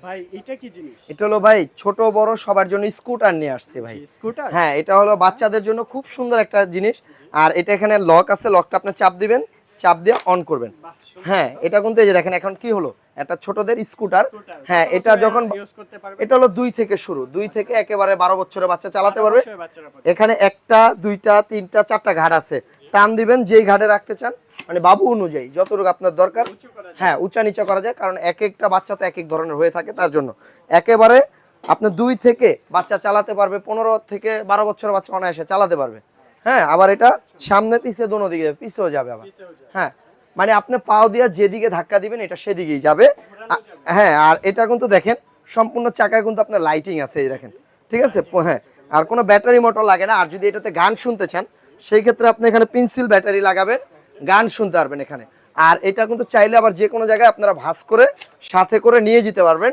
ভাই এটা কি জিনিস? এটা হলো ভাই ছোট বড় সবার জন্য স্কুটার নিয়ে আসছে ভাই। স্কুটার? হ্যাঁ, এটা হলো বাচ্চাদের জন্য খুব সুন্দর একটা জিনিস। আর এটা এখানে লক আছে, লকটা আপনি চাপ দিবেন, চাপ দিয়ে অন করবেন। বাহ, সুন্দর হ্যাঁ, তো। এটা কিন্তু এই যে দেখেন এখন কি হলো, একটা ছোটদের স্কুটার। স্কুটার হ্যাঁ, কত এটা বছরে যখন ইউজ করতে পারবে? এটা হলো 2 থেকে শুরু, 2 থেকে একেবারে 12 বছরের বাচ্চা চালাতে 12 পারবে। বছরের বাচ্চারা পারবে। এখানে একটা দুইটা তিনটা চারটা ঘাট আছে, টান দিবেন যেই ঘাটে রাখতে চান, মানে বাবু অনুযায়ী যতটুকু আপনার দরকার। উঁচু করা যায়। হ্যাঁ, উঁচা নিচা করা যায়, কারণ এক একটা বাচ্চা তো এক এক ধরনের হয়ে থাকে, তার জন্য একেবারে আপনার 2 থেকে বাচ্চা চালাতে পারবে, 15 থেকে 12 বছরের বাচ্চা অনায়াসে চালাতে পারবে। হ্যাঁ, আবার এটা সামনে পিছে দোনো দিকে পিছেও যাবে আবার। পিছেও যায়। হ্যাঁ, মানে আপনি পাও দিয়া যেদিকে ধাক্কা দিবেন এটা সেদিকেই যাবে। ঘোরানো যাবে। হ্যাঁ, আর এটা কিন্তু দেখেন সম্পূর্ণ চাকায় কিন্তু আপনার লাইটিং আছে, এই দেখেন, ঠিক আছে। হ্যাঁ, আর কোনো ব্যাটারি মোটর লাগে না। আর যদি এটাতে গান শুনতে চান সেই ক্ষেত্রে আপনি এখানে পেন্সিল ব্যাটারি লাগাবেন, গান শুনতে পারবেন এখানে। আর এটা কিন্তু চাইলে আবার যে কোনো জায়গায় আপনারা ভাঁজ করে সাথে করে নিয়ে যেতে পারবেন।